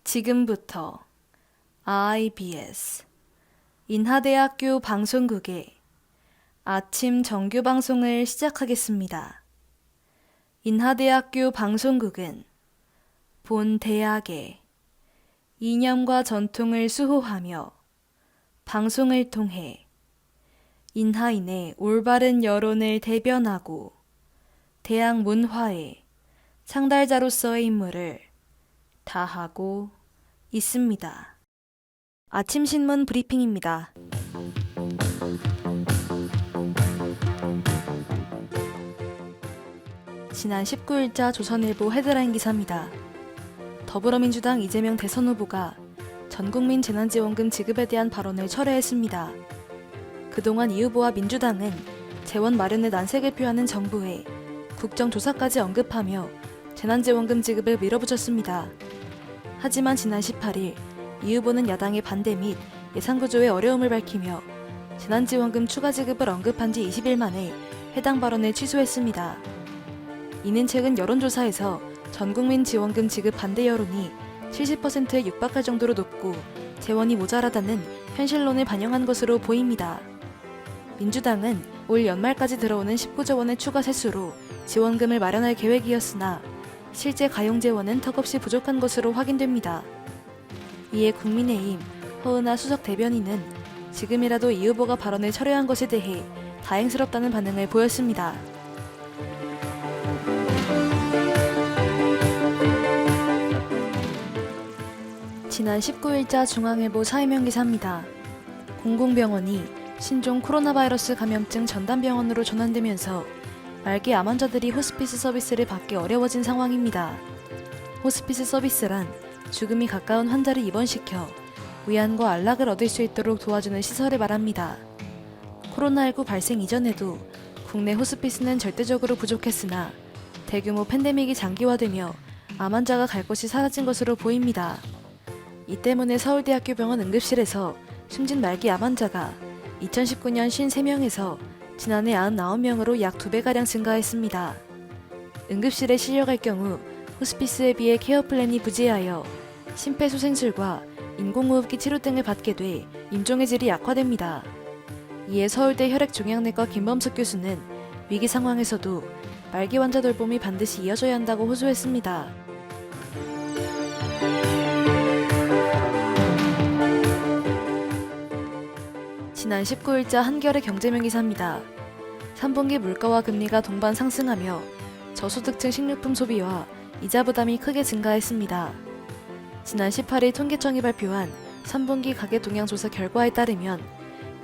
지금부터 IBS 인하대학교 방송국의 아침 정규 방송을 시작하겠습니다. 인하대학교 방송국은 본 대학의 이념과 전통을 수호하며 방송을 통해 인하인의 올바른 여론을 대변하고 대학 문화의 창달자로서의 임무를 다하고 있습니다. 아침 신문 브리핑입니다. 지난 19일자 조선일보 헤드라인 기사입니다. 더불어민주당 이재명 대선 후보가 전국민 재난지원금 지급에 대한 발언을 철회했습니다. 그동안 이 후보와 민주당은 재원 마련에 난색을 표하는 정부에 국정조사까지 언급하며 재난지원금 지급을 밀어붙였습니다. 하지만 지난 18일 이 후보는 야당의 반대 및 예산구조의 어려움을 밝히며 재난지원금 추가 지급을 언급한 지 20일 만에 해당 발언을 취소했습니다. 이는 최근 여론조사에서 전국민 지원금 지급 반대 여론이 70%에 육박할 정도로 높고 재원이 모자라다는 현실론을 반영한 것으로 보입니다. 민주당은 올 연말까지 들어오는 19조 원의 추가 세수로 지원금을 마련할 계획이었으나 실제 가용 재원은 턱없이 부족한 것으로 확인됩니다. 이에 국민의힘 허은하 수석 대변인은 지금이라도 이 후보가 발언을 철회한 것에 대해 다행스럽다는 반응을 보였습니다. 지난 19일자 중앙일보 사회면 기사입니다. 공공병원이 신종 코로나 바이러스 감염증 전담병원으로 전환되면서 말기 암 환자들이 호스피스 서비스를 받기 어려워진 상황입니다. 호스피스 서비스란 죽음이 가까운 환자를 입원시켜 위안과 안락을 얻을 수 있도록 도와주는 시설을 말합니다. 코로나19 발생 이전에도 국내 호스피스는 절대적으로 부족했으나 대규모 팬데믹이 장기화되며 암 환자가 갈 곳이 사라진 것으로 보입니다. 이 때문에 서울대학교 병원 응급실에서 숨진 말기 암 환자가 2019년 53명에서 지난해 99명으로 약 2배가량 증가했습니다. 응급실에 실려갈 경우 호스피스에 비해 케어 플랜이 부재하여 심폐소생술과 인공호흡기 치료 등을 받게 돼 임종의 질이 약화됩니다. 이에 서울대 혈액종양내과 김범숙 교수는 위기 상황에서도 말기 환자 돌봄이 반드시 이어져야 한다고 호소했습니다. 지난 19일자 한겨레 경제면 기사입니다. 3분기 물가와 금리가 동반 상승하며 저소득층 식료품 소비와 이자 부담이 크게 증가했습니다. 지난 18일 통계청이 발표한 3분기 가계 동향 조사 결과에 따르면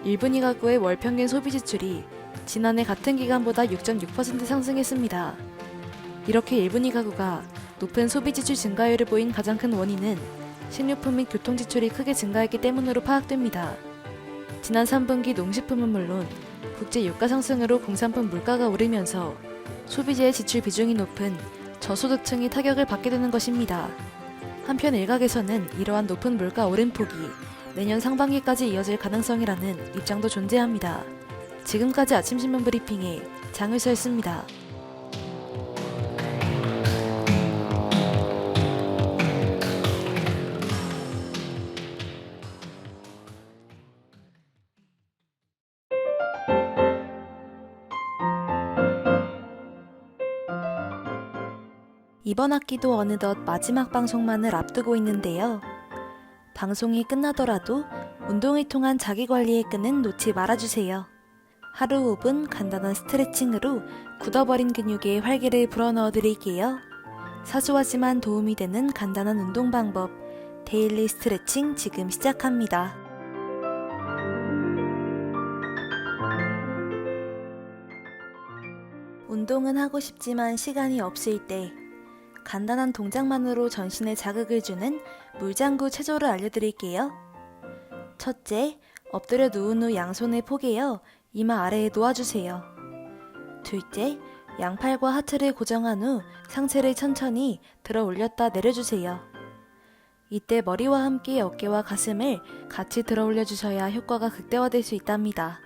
1분위 가구의 월 평균 소비 지출이 지난해 같은 기간보다 6.6% 상승했습니다. 이렇게 1분위 가구가 높은 소비 지출 증가율을 보인 가장 큰 원인은 식료품 및 교통 지출이 크게 증가했기 때문으로 파악됩니다. 지난 3분기 농식품은 물론 국제 유가 상승으로 공산품 물가가 오르면서 소비재의 지출 비중이 높은 저소득층이 타격을 받게 되는 것입니다. 한편 일각에서는 이러한 높은 물가 오름폭이 내년 상반기까지 이어질 가능성이라는 입장도 존재합니다. 지금까지 아침신문 브리핑의 장을서였습니다. 이번 학기도 어느덧 마지막 방송만을 앞두고 있는데요. 방송이 끝나더라도 운동을 통한 자기관리의 끈은 놓지 말아주세요. 하루 5분 간단한 스트레칭으로 굳어버린 근육에 활기를 불어넣어 드릴게요. 사소하지만 도움이 되는 간단한 운동 방법, 데일리 스트레칭 지금 시작합니다. 운동은 하고 싶지만 시간이 없을 때 간단한 동작만으로 전신에 자극을 주는 물장구 체조를 알려드릴게요. 첫째, 엎드려 누운 후 양손을 포개어 이마 아래에 놓아주세요. 둘째, 양팔과 하트를 고정한 후 상체를 천천히 들어 올렸다 내려주세요. 이때 머리와 함께 어깨와 가슴을 같이 들어 올려주셔야 효과가 극대화될 수 있답니다.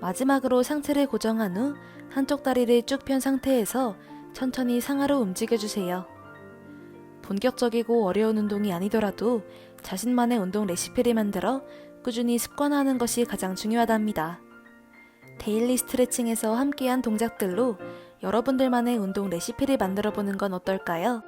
마지막으로 상체를 고정한 후 한쪽 다리를 쭉 편 상태에서 천천히 상하로 움직여주세요. 본격적이고 어려운 운동이 아니더라도 자신만의 운동 레시피를 만들어 꾸준히 습관화하는 것이 가장 중요하답니다. 데일리 스트레칭에서 함께한 동작들로 여러분들만의 운동 레시피를 만들어 보는 건 어떨까요?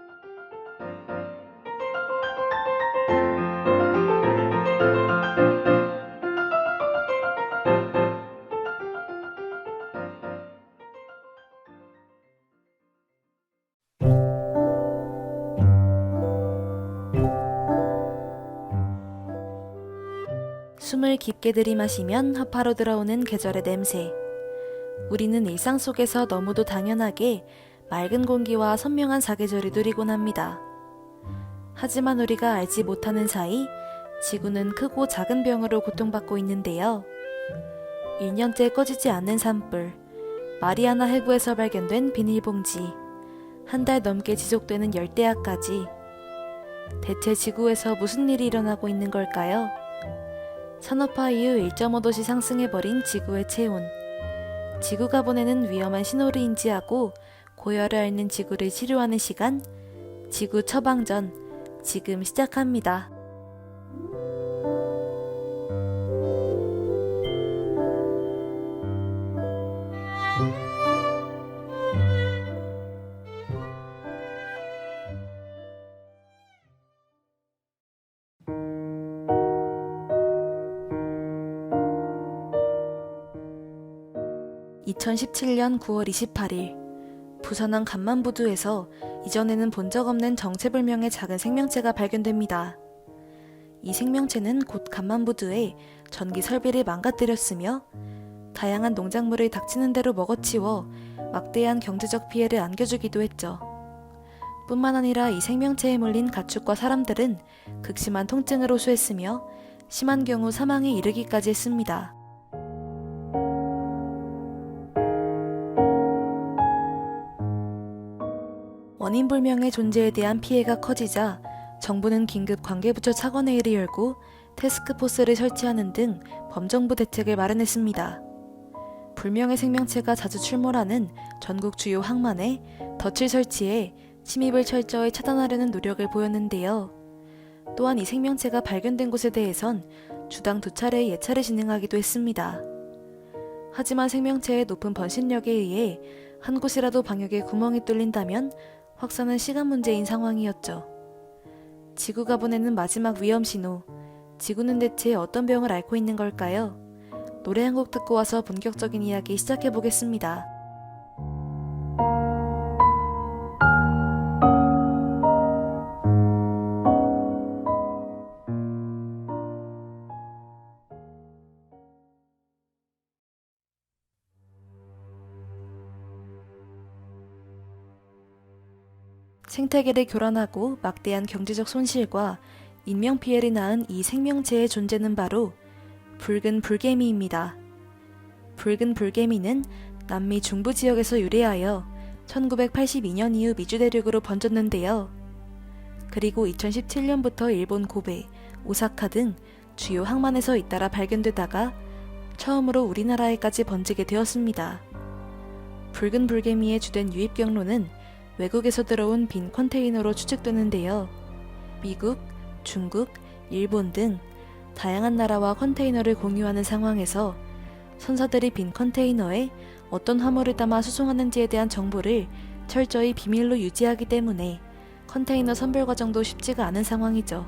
숨을 깊게 들이마시면 하파로 들어오는 계절의 냄새. 우리는 일상 속에서 너무도 당연하게 맑은 공기와 선명한 사계절을 누리곤 합니다. 하지만 우리가 알지 못하는 사이 지구는 크고 작은 병으로 고통받고 있는데요. 1년째 꺼지지 않는 산불, 마리아나 해구에서 발견된 비닐봉지, 한 달 넘게 지속되는 열대야까지. 대체 지구에서 무슨 일이 일어나고 있는 걸까요? 산업화 이후 1.5도씨 상승해버린 지구의 체온. 지구가 보내는 위험한 신호를 인지하고 고열을 앓는 지구를 치료하는 시간, 지구 처방전, 지금 시작합니다. (2017년 9월 28일) 부산항 간만부두에서 이전에는 본 적 없는 정체불명의 작은 생명체가 발견됩니다. 이 생명체는 곧 간만부두에 전기 설비를 망가뜨렸으며 다양한 농작물을 닥치는 대로 먹어치워 막대한 경제적 피해를 안겨주기도 했죠. 뿐만 아니라 이 생명체에 몰린 가축과 사람들은 극심한 통증을 호소했으며 심한 경우 사망에 이르기까지 했습니다. 원인불명의 존재에 대한 피해가 커지자 정부는 긴급 관계부처 차관회의를 열고 태스크포스를 설치하는 등 범정부 대책을 마련했습니다. 불명의 생명체가 자주 출몰하는 전국 주요 항만에 덫을 설치해 침입을 철저히 차단하려는 노력을 보였는데요. 또한 이 생명체가 발견된 곳에 대해선 주당 2차례의 예찰을 진행하기도 했습니다. 하지만 생명체의 높은 번식력에 의해 한 곳이라도 방역에 구멍이 뚫린다면 확산은 시간 문제인 상황이었죠. 지구가 보내는 마지막 위험 신호. 지구는 대체 어떤 병을 앓고 있는 걸까요? 노래 한 곡 듣고 와서 본격적인 이야기 시작해 보겠습니다. 생태계를 교란하고 막대한 경제적 손실과 인명피해를 낳은 이 생명체의 존재는 바로 붉은 불개미입니다. 붉은 불개미는 남미 중부 지역에서 유래하여 1982년 이후 미주 대륙으로 번졌는데요. 그리고 2017년부터 일본 고베, 오사카 등 주요 항만에서 잇따라 발견되다가 처음으로 우리나라에까지 번지게 되었습니다. 붉은 불개미의 주된 유입 경로는 외국에서 들어온 빈 컨테이너로 추측되는데요. 미국, 중국, 일본 등 다양한 나라와 컨테이너를 공유하는 상황에서 선사들이 빈 컨테이너에 어떤 화물을 담아 수송하는지에 대한 정보를 철저히 비밀로 유지하기 때문에 컨테이너 선별 과정도 쉽지가 않은 상황이죠.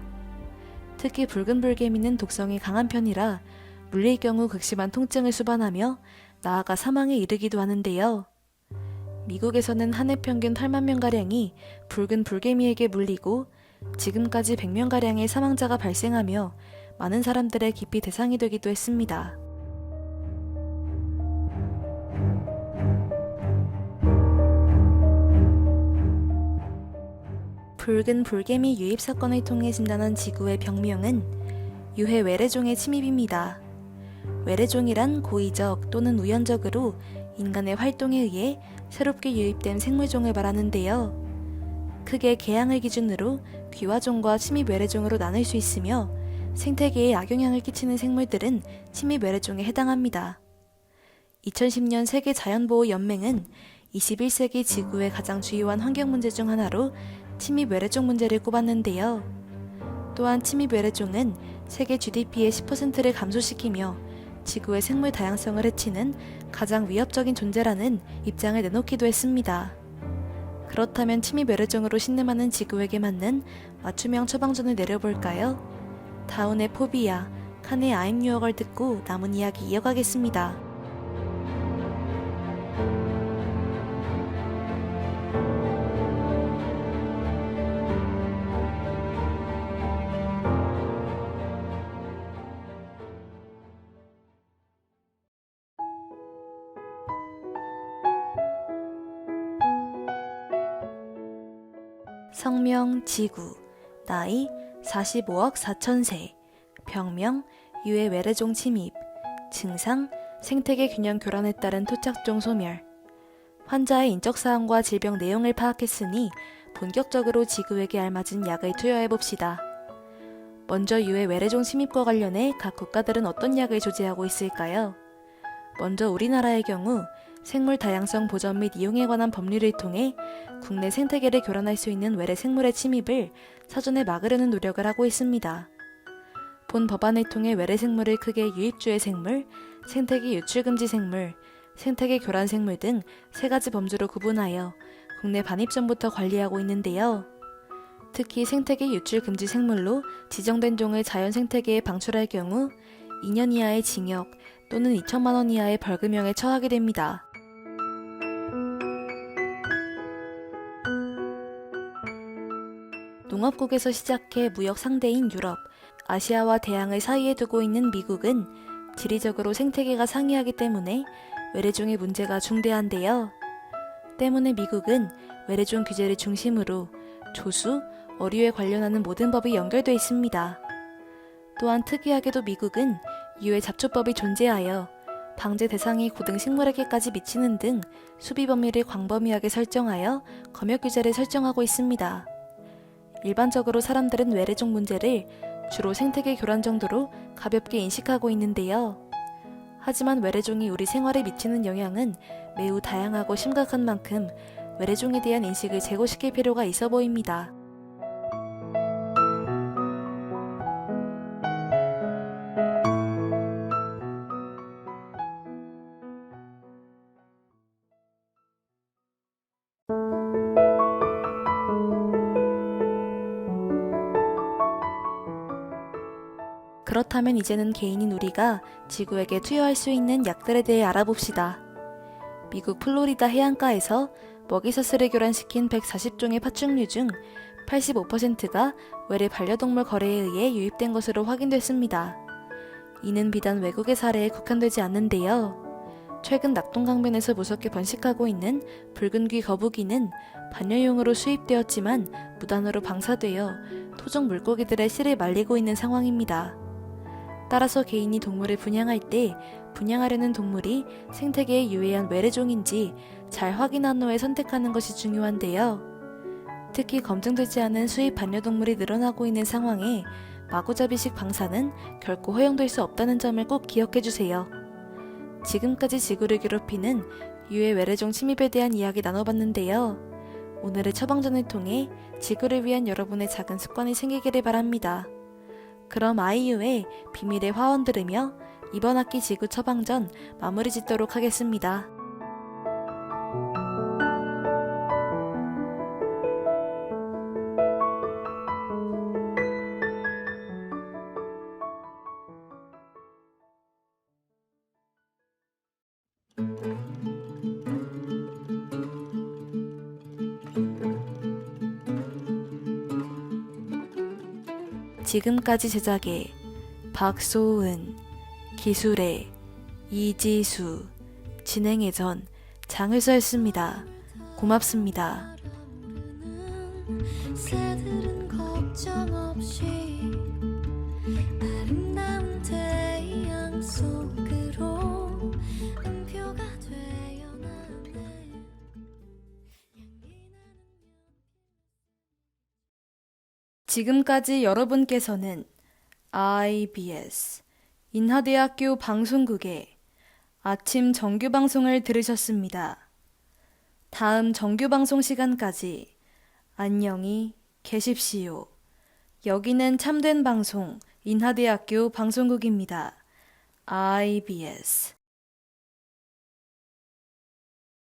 특히 붉은 불개미는 독성이 강한 편이라 물릴 경우 극심한 통증을 수반하며 나아가 사망에 이르기도 하는데요. 미국에서는 한 해 평균 8만 명가량이 붉은 불개미에게 물리고 지금까지 100명가량의 사망자가 발생하며 많은 사람들의 기피 대상이 되기도 했습니다. 붉은 불개미 유입 사건을 통해 진단한 지구의 병명은 유해 외래종의 침입입니다. 외래종이란 고의적 또는 우연적으로 인간의 활동에 의해 새롭게 유입된 생물종을 말하는데요. 크게 개양을 기준으로 귀화종과 침입 외래종으로 나눌 수 있으며 생태계에 악영향을 끼치는 생물들은 침입 외래종에 해당합니다. 2010년 세계자연보호연맹은 21세기 지구의 가장 주요한 환경 문제 중 하나로 침입 외래종 문제를 꼽았는데요. 또한 침입 외래종은 세계 GDP의 10%를 감소시키며 지구의 생물 다양성을 해치는 가장 위협적인 존재라는 입장을 내놓기도 했습니다. 그렇다면 침입 외래종으로 신음하는 지구에게 맞는 맞춤형 처방전을 내려볼까요? 다운의 포비아, 칸의 아임 유어걸 듣고 남은 이야기 이어가겠습니다. 성명 지구, 나이 45억 4천세, 병명 유해 외래종 침입, 증상 생태계 균형 교란에 따른 토착종 소멸. 환자의 인적 사항과 질병 내용을 파악했으니 본격적으로 지구에게 알맞은 약을 투여해봅시다. 먼저 유해 외래종 침입과 관련해 각 국가들은 어떤 약을 조제하고 있을까요? 먼저 우리나라의 경우 생물 다양성 보전 및 이용에 관한 법률을 통해 국내 생태계를 교란할 수 있는 외래 생물의 침입을 사전에 막으려는 노력을 하고 있습니다. 본 법안을 통해 외래 생물을 크게 유입주의 생물, 생태계 유출금지 생물, 생태계 교란 생물 등 3가지 범주로 구분하여 국내 반입 전부터 관리하고 있는데요. 특히 생태계 유출 금지 생물로 지정된 종을 자연 생태계에 방출할 경우 2년 이하의 징역 또는 2천만 원 이하의 벌금형에 처하게 됩니다. 농업국에서 시작해 무역 상대인 유럽, 아시아와 대양을 사이에 두고 있는 미국은 지리적으로 생태계가 상이하기 때문에 외래종의 문제가 중대한데요. 때문에 미국은 외래종 규제를 중심으로 조수, 어류에 관련하는 모든 법이 연결되어 있습니다. 또한 특이하게도 미국은 유해 잡초법이 존재하여 방제 대상이 고등 식물에게까지 미치는 등 수비 범위를 광범위하게 설정하여 검역 규제를 설정하고 있습니다. 일반적으로 사람들은 외래종 문제를 주로 생태계 교란 정도로 가볍게 인식하고 있는데요. 하지만 외래종이 우리 생활에 미치는 영향은 매우 다양하고 심각한 만큼 외래종에 대한 인식을 제고시킬 필요가 있어 보입니다. 그렇다면 이제는 개인인 우리가 지구에게 투여할 수 있는 약들에 대해 알아봅시다. 미국 플로리다 해안가에서 먹이사슬을 교란시킨 140종의 파충류 중 85%가 외래 반려동물 거래에 의해 유입된 것으로 확인됐습니다. 이는 비단 외국의 사례에 국한되지 않는데요. 최근 낙동강변에서 무섭게 번식하고 있는 붉은 귀 거북이는 반려용으로 수입되었지만 무단으로 방사되어 토종 물고기들의 씨를 말리고 있는 상황입니다. 따라서 개인이 동물을 분양할 때 분양하려는 동물이 생태계에 유해한 외래종인지 잘 확인한 후에 선택하는 것이 중요한데요. 특히 검증되지 않은 수입 반려동물이 늘어나고 있는 상황에 마구잡이식 방사는 결코 허용될 수 없다는 점을 꼭 기억해주세요. 지금까지 지구를 괴롭히는 유해 외래종 침입에 대한 이야기 나눠봤는데요. 오늘의 처방전을 통해 지구를 위한 여러분의 작은 습관이 생기기를 바랍니다. 그럼 아이유의 비밀의 화원 들으며 이번 학기 지구 처방전 마무리 짓도록 하겠습니다. 지금까지 제작의 박소은, 기술의 이지수, 진행의 전 장을서였습니다. 고맙습니다. 새들은 걱정 없이 아름다운 태양 속으로 음표가 되어나네. 지금까지 여러분께서는 IBS 인하대학교 방송국의 아침 정규방송을 들으셨습니다. 다음 정규방송 시간까지 안녕히 계십시오. 여기는 참된 방송 인하대학교 방송국입니다. IBS